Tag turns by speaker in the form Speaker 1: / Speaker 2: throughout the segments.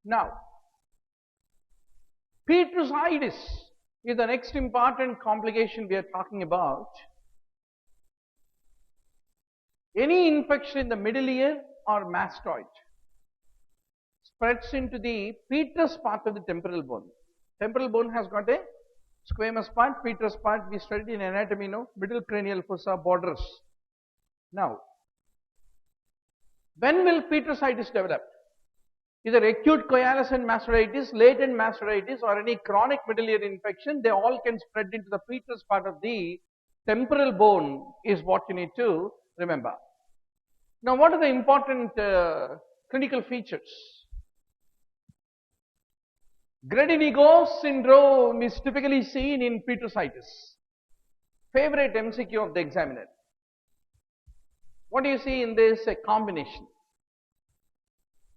Speaker 1: Now, Petrositis is the next important complication we are talking about. Any infection in the middle ear or mastoid spreads into the petrous part of the temporal bone. Temporal bone has got a squamous part, petrous part. We studied in anatomy, middle cranial fossa borders. Now, when will Petrositis develop? Either acute coalescent mastoiditis, latent mastoiditis, or any chronic middle ear infection, they all can spread into the petrous part of the temporal bone is what you need to remember. Now, what are the important clinical features? Grady-Negos syndrome is typically seen in Petrositis. Favorite MCQ of the examiner. What do you see in this? A combination.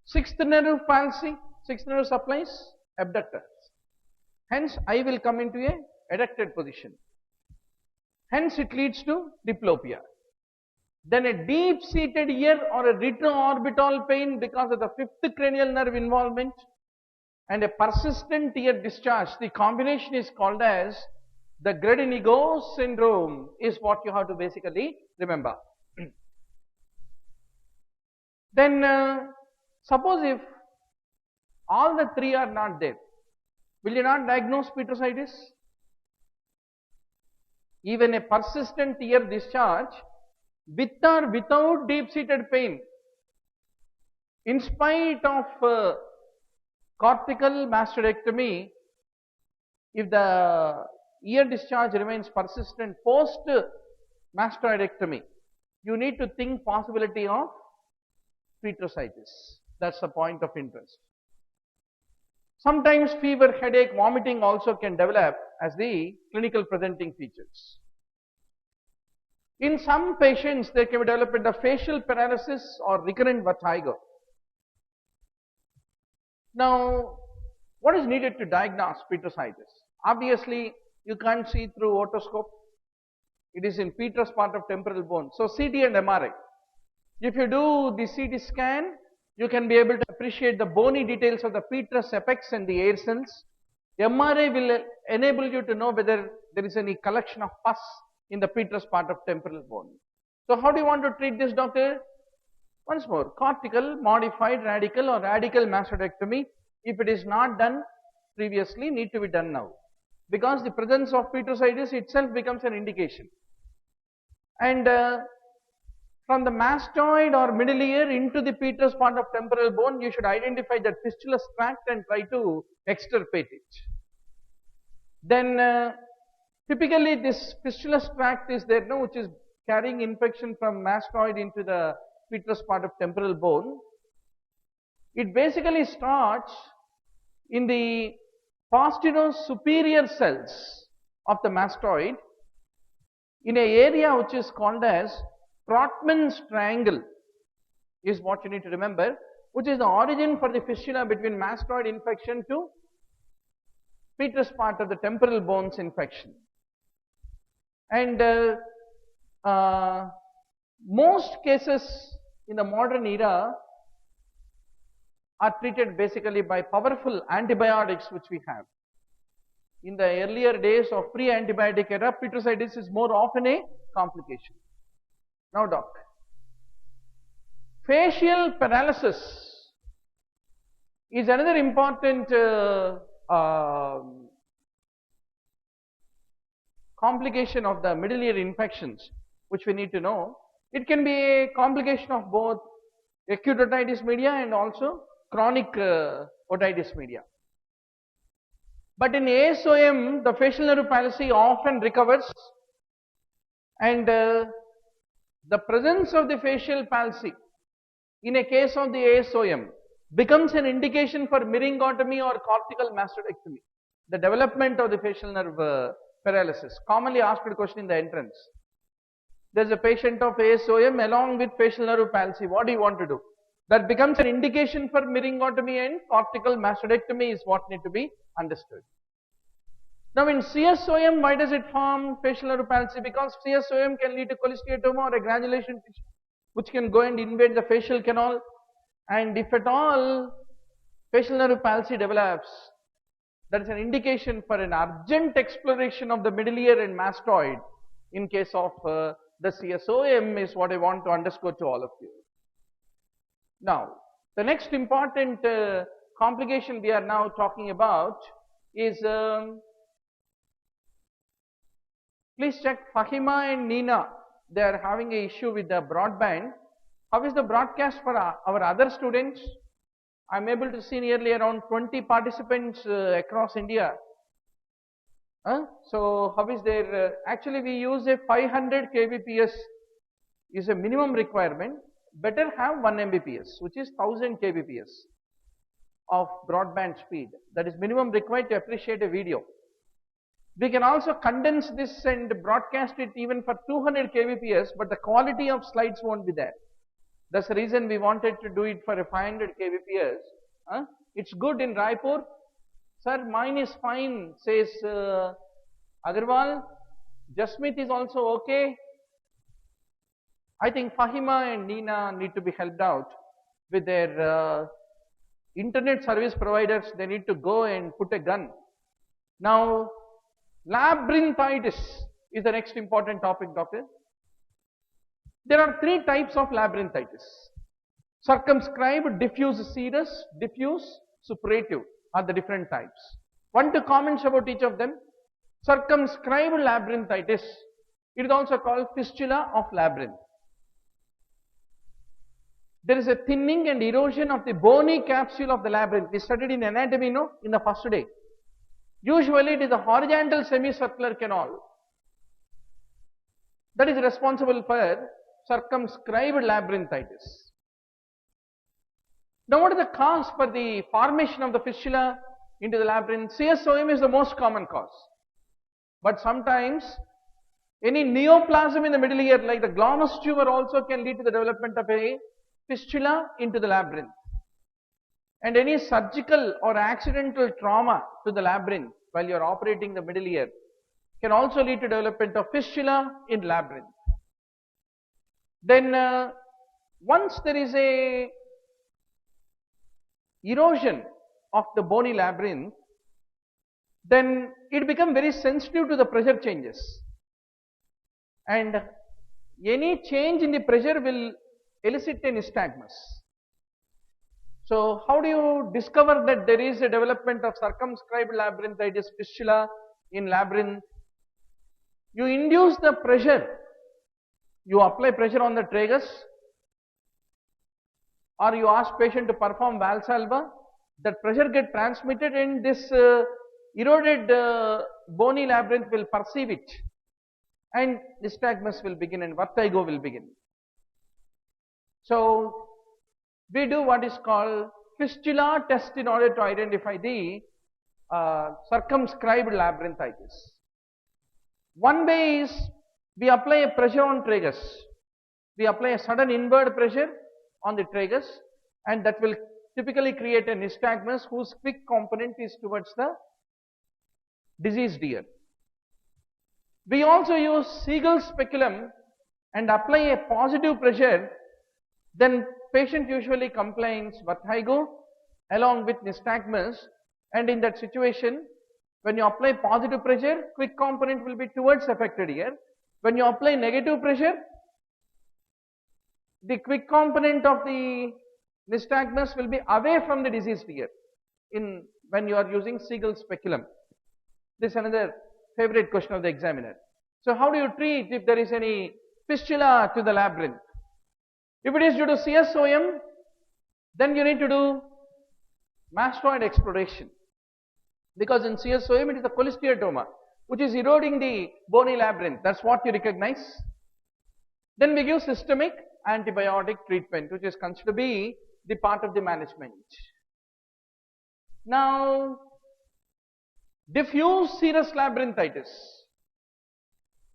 Speaker 1: Sixth nerve palsy, sixth nerve supplies abductors. Hence, eye will come into a adducted position. Hence, it leads to diplopia. Then a deep-seated ear or a retroorbital pain because of the fifth cranial nerve involvement and a persistent ear discharge. The combination is called as the Grady-Negos syndrome is what you have to basically remember. Then suppose if all the three are not there, will you not diagnose Petrositis? Even a persistent ear discharge with or without deep-seated pain, in spite of cortical mastoidectomy, if the ear discharge remains persistent post mastoidectomy, you need to think possibility of Petrositis. That's the point of interest. Sometimes fever, headache, vomiting also can develop as the clinical presenting features. In some patients, there can be development of facial paralysis or recurrent vertigo. Now, what is needed to diagnose Petrositis? Obviously, you can't see through otoscope. It is in petrous part of temporal bone. So, CT and MRI. If you do the CT scan, you can be able to appreciate the bony details of the petrous apex and the air cells. MRI will enable you to know whether there is any collection of pus in the petrous part of temporal bone. So, how do you want to treat this, doctor? Once more, cortical, modified, radical or radical mastoidectomy, if it is not done previously, need to be done now. Because the presence of Petrositis itself becomes an indication. And from the mastoid or middle ear into the petrous part of temporal bone, you should identify that fistulous tract and try to extirpate it. Then typically this fistulous tract is there now, which is carrying infection from mastoid into the petrous part of temporal bone. It basically starts in the posterior superior cells of the mastoid in an area which is called as Trotman's triangle is what you need to remember, which is the origin for the fistula between mastoid infection to petrous part of the temporal bones infection. And most cases in the modern era are treated basically by powerful antibiotics which we have. In the earlier days of pre-antibiotic era, Petrositis is more often a complication. Now, doc, facial paralysis is another important complication of the middle ear infections which we need to know. It can be a complication of both acute otitis media and also chronic otitis media. But in ASOM, the facial nerve palsy often recovers, and the presence of the facial palsy in a case of the ASOM becomes an indication for myringotomy or cortical mastoidectomy, the development of the facial nerve paralysis. Commonly asked question in the entrance. There is a patient of ASOM along with facial nerve palsy. What do you want to do? That becomes an indication for myringotomy and cortical mastoidectomy is what need to be understood. Now, in CSOM, why does it form facial nerve palsy? Because CSOM can lead to cholesteatoma or a granulation tissue which can go and invade the facial canal, and if at all facial nerve palsy develops, that is an indication for an urgent exploration of the middle ear and mastoid in case of the CSOM is what I want to underscore to all of you. Now, the next important complication we are now talking about is, please check Fahima and Nina, they are having an issue with the broadband. How is the broadcast for our other students? I am able to see nearly around 20 participants across India. So how is their, actually we use a 500 kbps is a minimum requirement. Better have 1 Mbps, which is 1000 kbps of broadband speed. That is minimum required to appreciate a video. We can also condense this and broadcast it even for 200 kbps, but the quality of slides won't be there. That's the reason we wanted to do it for a 500 kbps. It's good in Raipur. Sir, mine is fine, says Agarwal. Jasmeet is also okay. I think Fahima and Nina need to be helped out with their internet service providers. They need to go and put a gun. Now, labyrinthitis is the next important topic, doctor. There are 3 types of labyrinthitis: circumscribed, diffuse serous, diffuse suppurative are the different types. 1 2 comments about each of them. Circumscribed labyrinthitis, it is also called fistula of labyrinth. There is a thinning and erosion of the bony capsule of the labyrinth. We studied in anatomy, no, in the first day. Usually it is a horizontal semicircular canal that is responsible for circumscribed labyrinthitis. Now what is the cause for the formation of the fistula into the labyrinth? CSOM is the most common cause. But sometimes any neoplasm in the middle ear like the glomus tumor also can lead to the development of a fistula into the labyrinth. And any surgical or accidental trauma to the labyrinth while you are operating the middle ear can also lead to development of fistula in labyrinth. Then once there is a erosion of the bony labyrinth, then it becomes very sensitive to the pressure changes, and any change in the pressure will elicit a nystagmus. So how do you discover that there is a development of circumscribed labyrinthitis fistula in labyrinth? You induce the pressure, you apply pressure on the tragus, or you ask patient to perform Valsalva. That pressure get transmitted and this eroded bony labyrinth will perceive it, and nystagmus will begin and vertigo will begin. So we do what is called fistula test in order to identify the circumscribed labyrinthitis. One way is we apply a pressure on tragus. We apply a sudden inward pressure on the tragus, and that will typically create a nystagmus whose quick component is towards the diseased ear. We also use Siegel's speculum and apply a positive pressure. Then patient usually complains vertigo along with nystagmus, and in that situation when you apply positive pressure, quick component will be towards affected ear. When you apply negative pressure, the quick component of the nystagmus will be away from the diseased ear when you are using Siegel's speculum. This is another favorite question of the examiner. So how do you treat if there is any fistula to the labyrinth? If it is due to CSOM, then you need to do mastoid exploration, because in CSOM it is the cholesteatoma which is eroding the bony labyrinth. That's what you recognize. Then we give systemic antibiotic treatment, which is considered to be the part of the management. Now, diffuse serous labyrinthitis.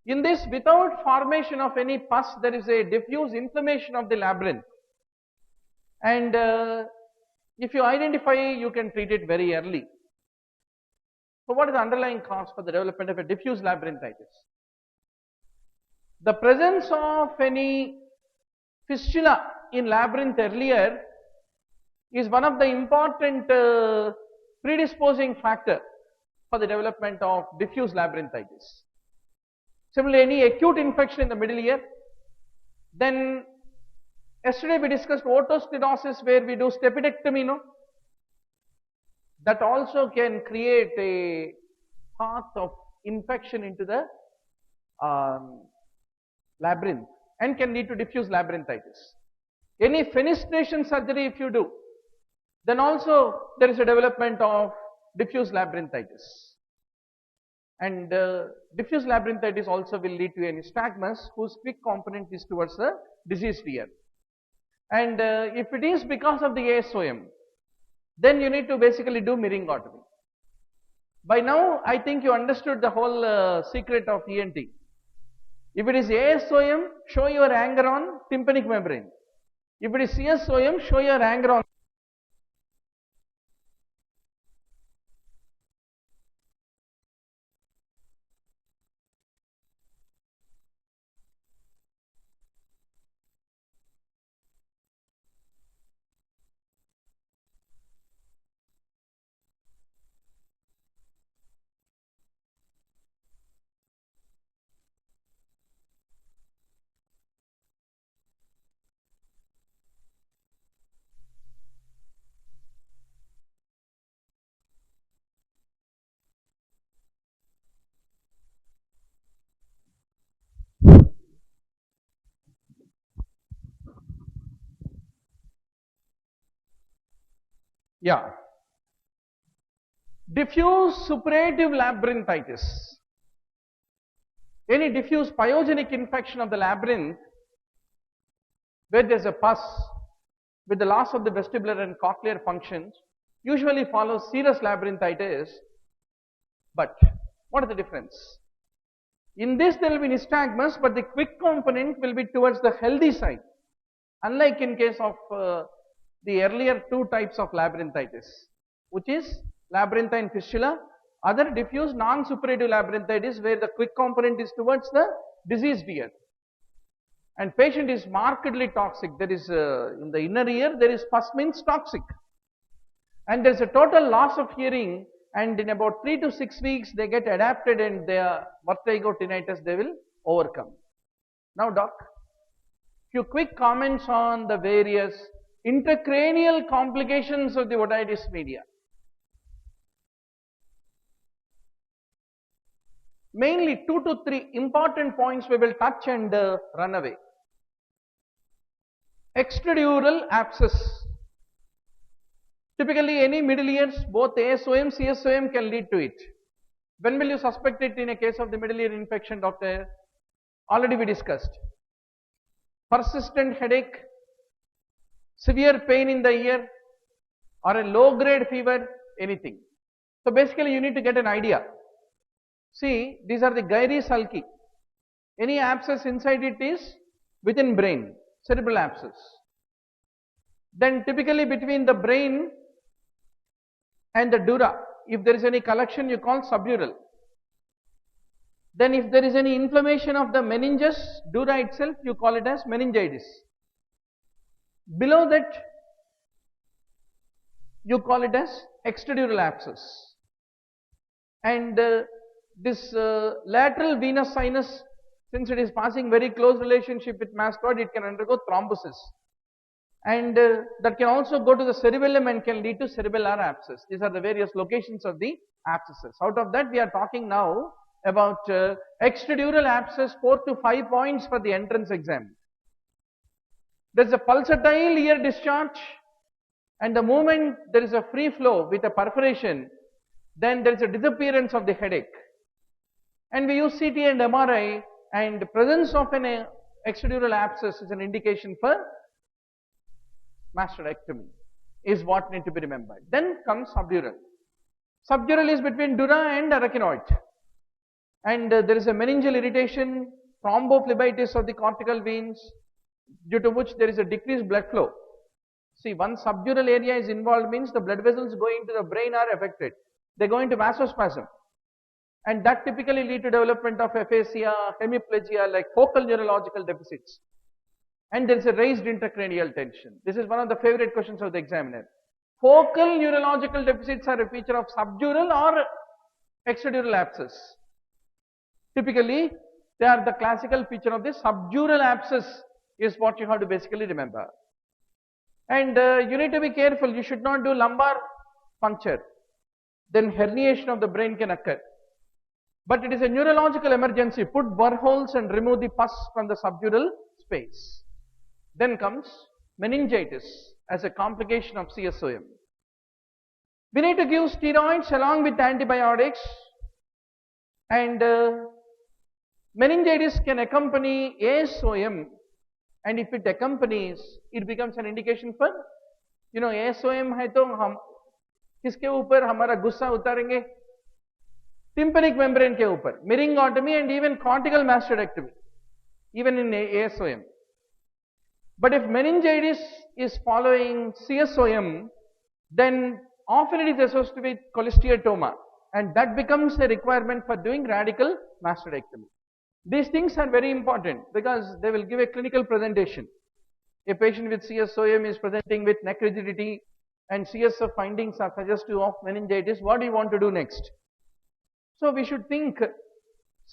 Speaker 1: In this, without formation of any pus, there is a diffuse inflammation of the labyrinth, and if you identify, you can treat it very early. So what is the underlying cause for the development of a diffuse labyrinthitis? The presence of any fistula in labyrinth earlier is one of the important predisposing factor for the development of diffuse labyrinthitis. Similarly, any acute infection in the middle ear. Then yesterday we discussed otostenosis, where we do stapedectomy, no? That also can create a path of infection into the labyrinth and can lead to diffuse labyrinthitis. Any fenestration surgery if you do, then also there is a development of diffuse labyrinthitis. And diffuse labyrinthitis also will lead to a nystagmus whose quick component is towards the diseased ear. And if it is because of the ASOM, then you need to basically do meningotomy. By now, I think you understood the whole secret of ENT. If it is ASOM, show your anger on tympanic membrane. If it is CSOM, show your anger on. Yeah. Diffuse suppurative labyrinthitis. Any diffuse pyogenic infection of the labyrinth where there is a pus with the loss of the vestibular and cochlear functions usually follows serous labyrinthitis. But what is the difference? In this there will be nystagmus, but the quick component will be towards the healthy side, unlike in case of the earlier two types of labyrinthitis, which is labyrinthine fistula, other diffuse non-suppurative labyrinthitis where the quick component is towards the diseased ear. And patient is markedly toxic. There is in the inner ear there is pus, means toxic, and there is a total loss of hearing, and in about 3 to 6 weeks they get adapted and their vertigo, tinnitus they will overcome. Now doc, few quick comments on the various intracranial complications of the otitis media. Mainly 2 to 3 important points we will touch and run away. Extradural abscess. Typically any middle ears, both ASOM, CSOM can lead to it. When will you suspect it in a case of the middle ear infection, doctor? Already we discussed. Persistent headache, severe pain in the ear, or a low grade fever, anything. So basically you need to get an idea. See, these are the gyri sulci. Any abscess inside it is within brain, cerebral abscess. Then typically between the brain and the dura, if there is any collection, you call subdural. Then if there is any inflammation of the meninges, dura itself, you call it as meningitis. Below that, you call it as extradural abscess. And this lateral venous sinus, since it is passing very close relationship with mastoid, it can undergo thrombosis. And that can also go to the cerebellum and can lead to cerebellar abscess. These are the various locations of the abscesses. Out of that, we are talking now about extradural abscess, 4 to 5 points for the entrance exam. There is a pulsatile ear discharge, and the moment there is a free flow with a perforation, then there is a disappearance of the headache. And we use CT and MRI, and the presence of an extradural abscess is an indication for mastodectomy, is what need to be remembered. Then comes subdural. Subdural is between dura and arachnoid, and there is a meningeal irritation, thrombophlebitis of the cortical veins, due to which there is a decreased blood flow. See, once subdural area is involved means the blood vessels going to the brain are affected. They go into vasospasm, and that typically lead to development of aphasia, hemiplegia, like focal neurological deficits. and there is a raised intracranial tension. This is one of the favorite questions of the examiner. Focal neurological deficits are a feature of subdural or extradural abscess. Typically, they are the classical feature of the subdural abscess is what you have to basically remember. And you need to be careful, you should not do lumbar puncture, then herniation of the brain can occur. But it is a neurological emergency, put boreholes and remove the pus from the subdural space. Then comes meningitis as a complication of CSOM. We need to give steroids along with antibiotics, and meningitis can accompany ASOM, and if it accompanies, it becomes an indication for, ASOM है तो हम किसके ऊपर हमारा गुस्सा उतारेंगे? Tympanic membrane के ऊपर, meningotomy and even cortical mastectomy, even in ASOM. But if meningitis is following CSOM, then often it is associated with cholesteatoma, and that becomes a requirement for doing radical mastectomy. These things are very important because they will give a clinical presentation. A patient with CSOM is presenting with neck rigidity and CSF findings are suggestive of meningitis. What do you want to do next? So we should think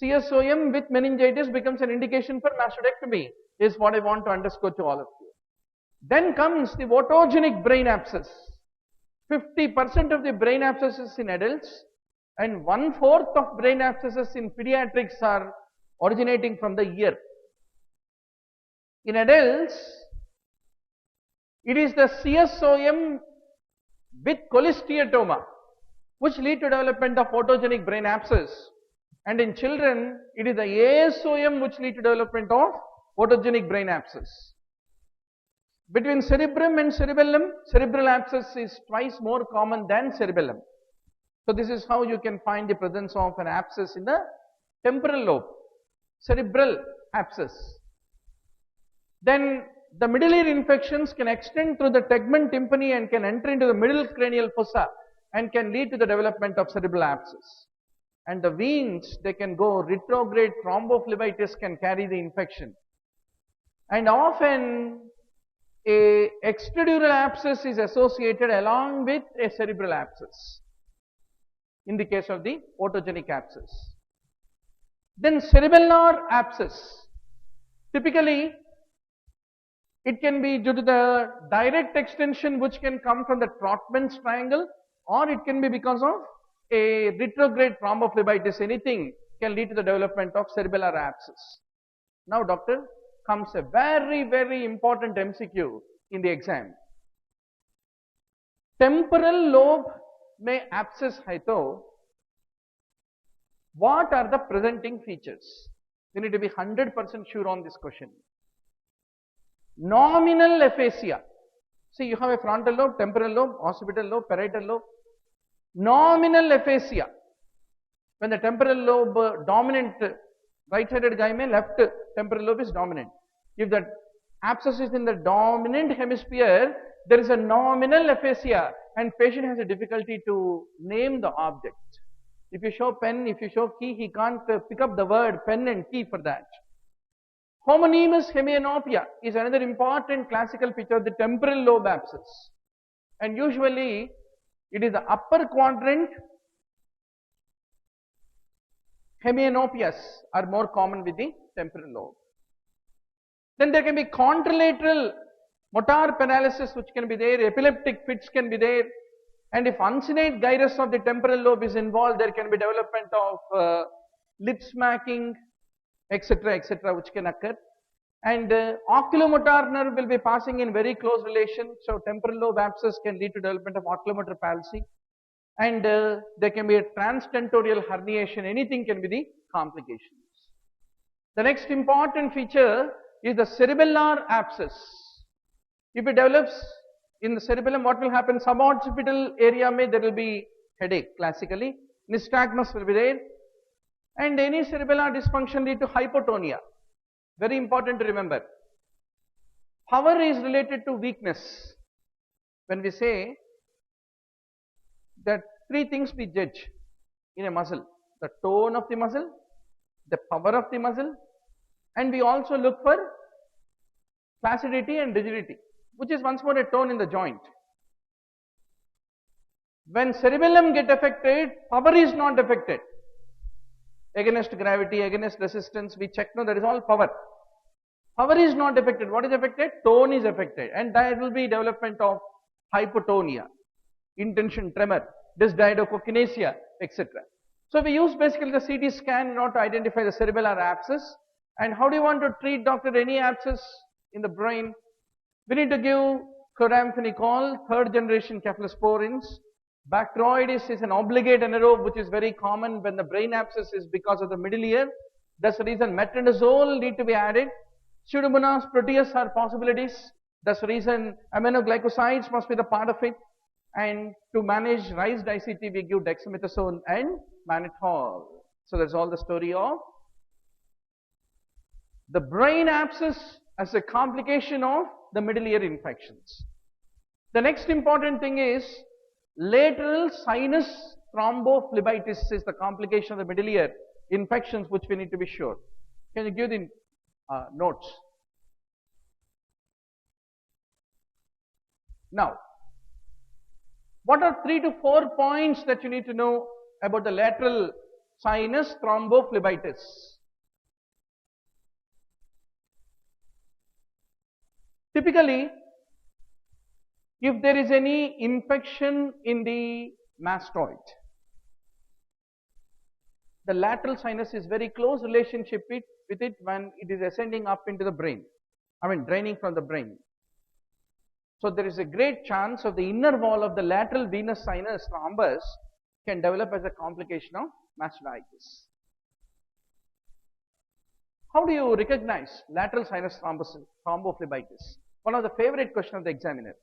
Speaker 1: CSOM with meningitis becomes an indication for mastectomy, is what I want to underscore to all of you. Then comes the otogenic brain abscess. 50% of the brain abscesses in adults and 1/4 of brain abscesses in pediatrics are originating from the ear. In adults, it is the CSOM with cholesteatoma which lead to development of otogenic brain abscess, and in children it is the ASOM which lead to development of otogenic brain abscess. Between cerebrum and cerebellum, cerebral abscess is twice more common than cerebellum. So this is how you can find the presence of an abscess in the temporal lobe, cerebral abscess. Then the middle ear infections can extend through the tegment tympani and can enter into the middle cranial fossa and can lead to the development of cerebral abscess. And the veins, they can go retrograde thrombophlebitis can carry the infection. And often a extradural abscess is associated along with a cerebral abscess in the case of the otogenic abscess. Then cerebellar abscess, typically it can be due to the direct extension which can come from the Trotman's triangle, or it can be because of a retrograde thrombophlebitis. Anything can lead to the development of cerebellar abscess. Now doctor, comes a very, very important MCQ in the exam. Temporal lobe में abscess है तो what are the presenting features? You need to be 100% sure on this question. Nominal aphasia. See, you have a frontal lobe, temporal lobe, occipital lobe, parietal lobe. Nominal aphasia. When the temporal lobe dominant, right-sided guy में left temporal lobe is dominant. If the abscess is in the dominant hemisphere, there is a nominal aphasia and patient has a difficulty to name the object. If you show pen, if you show key, he can't pick up the word pen and key for that. Homonymous hemianopia is another important classical feature of the temporal lobe abscess. And usually, it is the upper quadrant hemianopias are more common with the temporal lobe. Then there can be contralateral motor paralysis which can be there, epileptic fits can be there, and if uncinate gyrus of the temporal lobe is involved, there can be development of lip smacking, etc., which can occur. And oculomotor nerve will be passing in very close relation, so temporal lobe abscess can lead to development of oculomotor palsy, and there can be a transtentorial herniation. Anything can be the complications. The next important feature is the cerebellar abscess. If it develops in the cerebellum, what will happen? Suboccipital area may there will be headache classically, nystagmus will be there, and any cerebellar dysfunction lead to hypotonia. Very important to remember. Power is related to weakness. When we say that three things we judge in a muscle: the tone of the muscle, the power of the muscle, and we also look for flaccidity and rigidity, which is once more a tone in the joint. When cerebellum get affected, power is not affected. Against gravity, against resistance, we check, no, that is all power. Power is not affected. What is affected? Tone is affected, and there will be development of hypotonia, intention tremor, dysdiadochokinesia, etc. So we use basically the CT scan in order to identify the cerebellar abscess. And how do you want to treat, doctor, any abscess in the brain? We need to give chloramphenicol, third generation cephalosporins. Bacteroides is an obligate anaerobe which is very common when the brain abscess is because of the middle ear. That's the reason metronidazole need to be added. Pseudomonas, proteus are possibilities. That's the reason aminoglycosides must be the part of it. And to manage raised ICT, we give dexamethasone and mannitol. So that's all the story of the brain abscess as a complication of the middle ear infections. The next important thing is lateral sinus thrombophlebitis is the complication of the middle ear infections which we need to be sure. Can you give the notes? Now, what are 3 to 4 points that you need to know about the lateral sinus thrombophlebitis? Typically, if there is any infection in the mastoid, the lateral sinus is very close relationship with it when it is ascending up into the brain, draining from the brain. So there is a great chance of the inner wall of the lateral venous sinus thrombus can develop as a complication of mastoiditis. How do you recognize lateral sinus thrombophlebitis? One of the favorite questions of the examiner.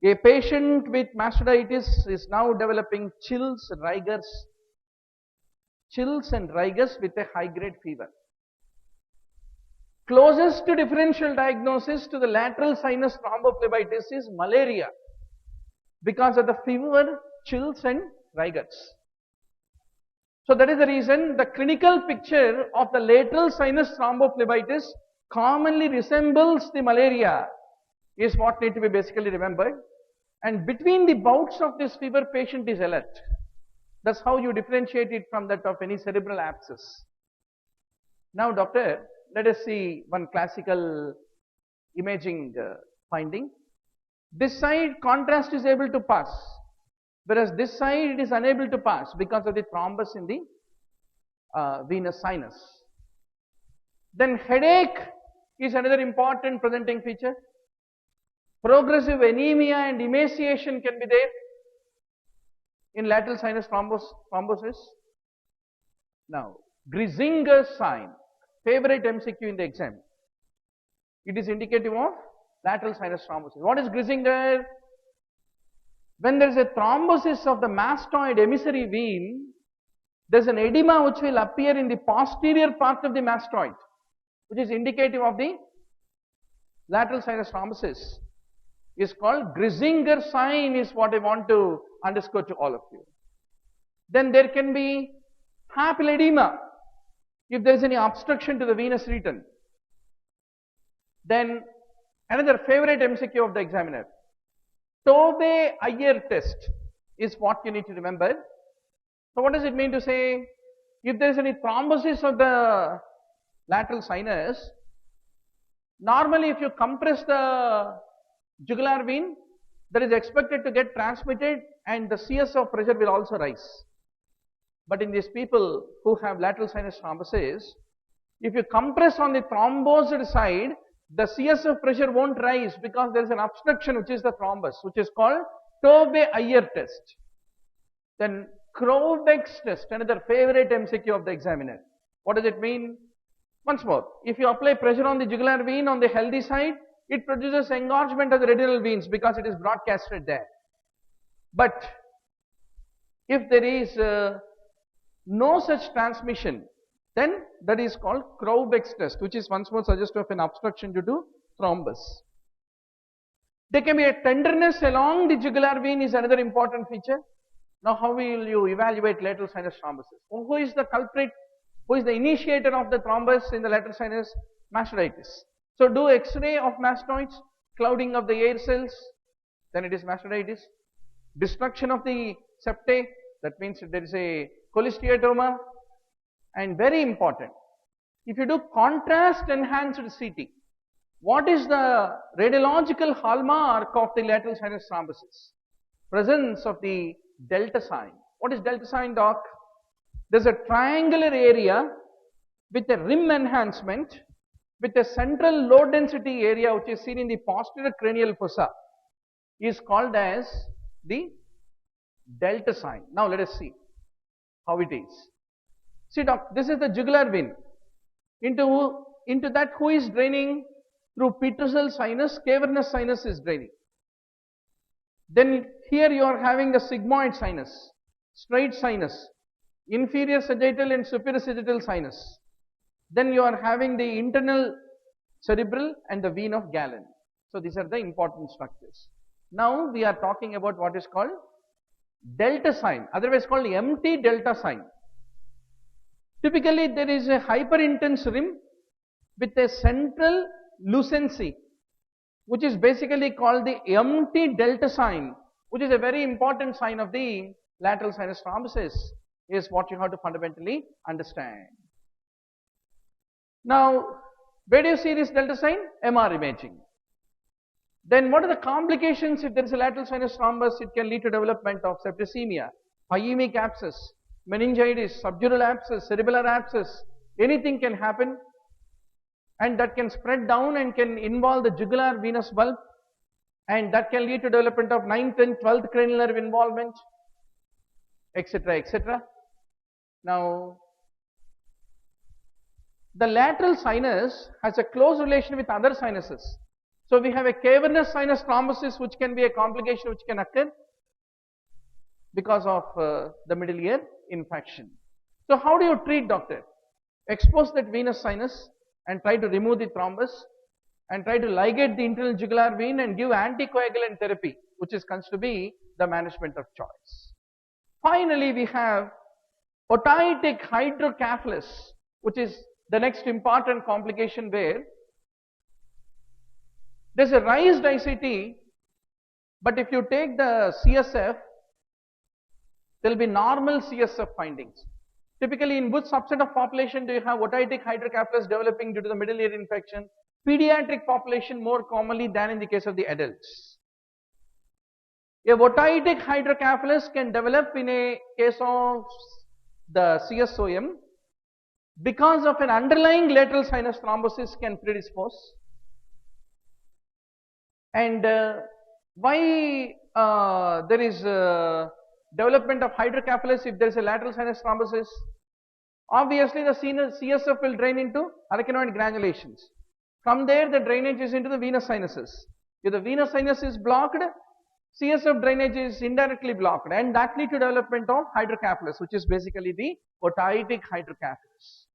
Speaker 1: A patient with mastoiditis is now developing chills and rigors with a high-grade fever. Closest to differential diagnosis to the lateral sinus thrombophlebitis is malaria because of the fever, chills and rigors. So that is the reason the clinical picture of the lateral sinus thrombophlebitis commonly resembles the malaria is what need to be basically remembered. And between the bouts of this fever, patient is alert. That's how you differentiate it from that of any cerebral abscess. Now, doctor, let us see one classical imaging finding. This side contrast is able to pass, whereas this side it is unable to pass because of the thrombus in the venous sinus. Then headache is another important presenting feature. Progressive anemia and emaciation can be there in lateral sinus thrombosis. Now, Grisinger's sign, favorite MCQ in the exam. It is indicative of lateral sinus thrombosis. What is Grisinger? When there is a thrombosis of the mastoid emissary vein, there is an edema which will appear in the posterior part of the mastoid, which is indicative of the lateral sinus thrombosis. Is called Grisinger sign is what I want to underscore to all of you. Then there can be papilledema if there is any obstruction to the venous return. Then another favorite MCQ of the examiner, Tobbe-Ayer test is what you need to remember. So what does it mean to say? If there is any thrombosis of the lateral sinus, normally if you compress the jugular vein, that is expected to get transmitted and the CS of pressure will also rise. But in these people who have lateral sinus thrombosis, if you compress on the thrombosed side, the CS of pressure won't rise because there is an obstruction which is the thrombus, which is called Tobbe-Ayer test. Then Crowbeck's test, another favorite MCQ of the examiner. What does it mean? Once more, if you apply pressure on the jugular vein on the healthy side, it produces engorgement of the radial veins because it is broadcasted there. But if there is no such transmission, then that is called Crowbeck's test, which is once more suggestive of an obstruction due to thrombus. There can be a tenderness along the jugular vein is another important feature. Now how will you evaluate lateral sinus thrombosis? Who is the culprit? Who is the initiator of the thrombus in the lateral sinus? Mastoiditis. So do X-ray of mastoids, clouding of the air cells, then it is mastoiditis. Destruction of the septae, that means there is a cholesteatoma. And very important, if you do contrast enhanced CT, what is the radiological hallmark of the lateral sinus thrombosis? Presence of the delta sign. What is delta sign, doc? There is a triangular area with a rim enhancement with a central low density area which is seen in the posterior cranial fossa is called as the delta sign. Now let us see how it is. See, doc, this is the jugular vein. Into that who is draining? Through petrosal sinus, cavernous sinus is draining. Then here you are having the sigmoid sinus, straight sinus, inferior sagittal and superior sagittal sinus. Then you are having the internal cerebral and the vein of Galen. So these are the important structures. Now we are talking about what is called delta sign, otherwise called empty delta sign. Typically there is a hyperintense rim with a central lucency, which is basically called the empty delta sign, which is a very important sign of the lateral sinus thrombosis, is what you have to fundamentally understand. Now, where do you see this delta sign? MR imaging. Then what are the complications if there is a lateral sinus thrombus? It can lead to development of septicemia, pyemic abscess, meningitis, subdural abscess, cerebellar abscess. Anything can happen, and that can spread down and can involve the jugular venous bulb, and that can lead to development of 9th and 12th cranial nerve involvement, etc., etc. Now, the lateral sinus has a close relation with other sinuses. So we have a cavernous sinus thrombosis, which can be a complication which can occur because of the middle ear infection. So how do you treat, doctor? Expose that venous sinus and try to remove the thrombus and try to ligate the internal jugular vein and give anticoagulant therapy, which is considered to be the management of choice. Finally, we have otitic hydrocephalus, which is the next important complication, where there is a raised ICT, but if you take the CSF, there will be normal CSF findings. Typically, in which subset of population do you have otitic hydrocephalus developing due to the middle ear infection? Pediatric population more commonly than in the case of the adults. A otitic hydrocephalus can develop in a case of the CSOM because of an underlying lateral sinus thrombosis can predispose. And why there is development of hydrocephalus if there is a lateral sinus thrombosis? Obviously, the CSF will drain into arachnoid granulations. From there, the drainage is into the venous sinuses. If the venous sinus is blocked, CSF drainage is indirectly blocked, and that leads to development of hydrocephalus, which is basically the otitic hydrocephalus.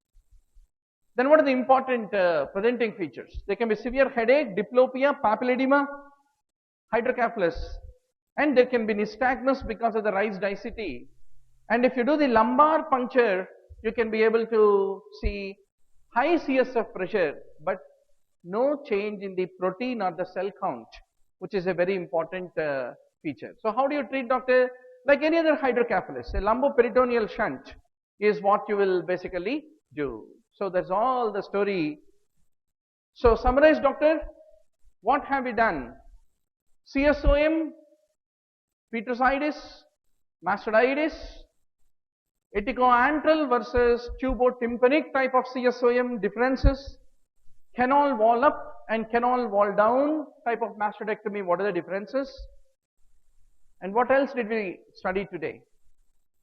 Speaker 1: Then what are the important presenting features? There can be severe headache, diplopia, papilledema, hydrocephalus, and there can be nystagmus because of the raised ICT. And if you do the lumbar puncture, you can be able to see high CSF pressure, but no change in the protein or the cell count, which is a very important feature. So how do you treat, doctor? Like any other hydrocephalus, a lumboperitoneal shunt is what you will basically do. So that's all the story. So summarize, doctor, what have we done? CSOM, Petrositis, mastoiditis, eticoantral versus tubotympanic type of CSOM differences, canal wall up and canal wall down type of mastodectomy, what are the differences? And what else did we study today?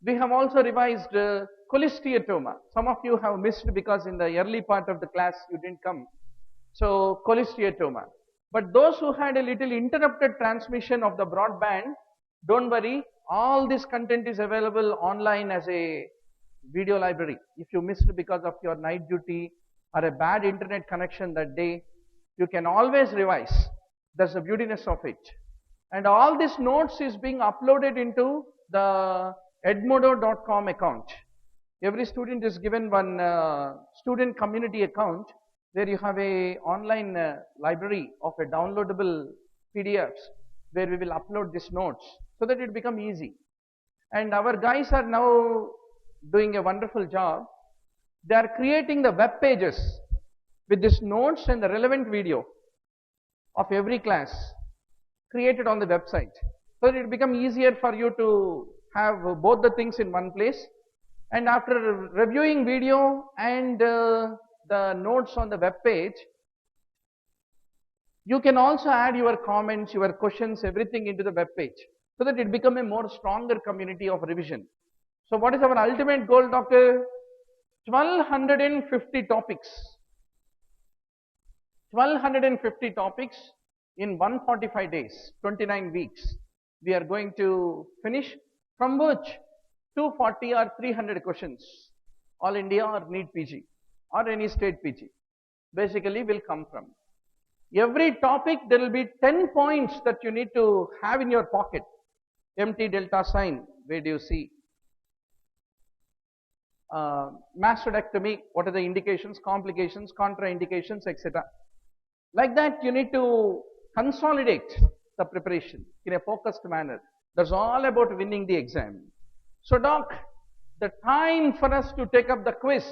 Speaker 1: We have also revised cholesteatoma. Some of you have missed because in the early part of the class you didn't come. So cholesteatoma. But those who had a little interrupted transmission of the broadband, don't worry, all this content is available online as a video library. If you missed because of your night duty or a bad internet connection that day, you can always revise. That's the beautiness of it. And all these notes is being uploaded into the edmodo.com account. Every student is given one student community account where you have a online library of a downloadable PDFs where we will upload these notes so that it become easy. And our guys are now doing a wonderful job. They are creating the web pages with these notes and the relevant video of every class created on the website. So that it become easier for you to have both the things in one place. And after reviewing video and the notes on the web page, you can also add your comments, your questions, everything into the web page, so that it become a more stronger community of revision. So what is our ultimate goal, doctor? 1250 topics. 1250 topics in 145 days, 29 weeks. We are going to finish, from which 240 or 300 questions, all India or NEET PG or any state PG, basically will come from. Every topic there will be 10 points that you need to have in your pocket. Empty delta sign, where do you see? Mastectomy, what are the indications, complications, contraindications, etc. Like that, you need to consolidate the preparation in a focused manner. That's all about winning the exam. So doc, the time for us to take up the quiz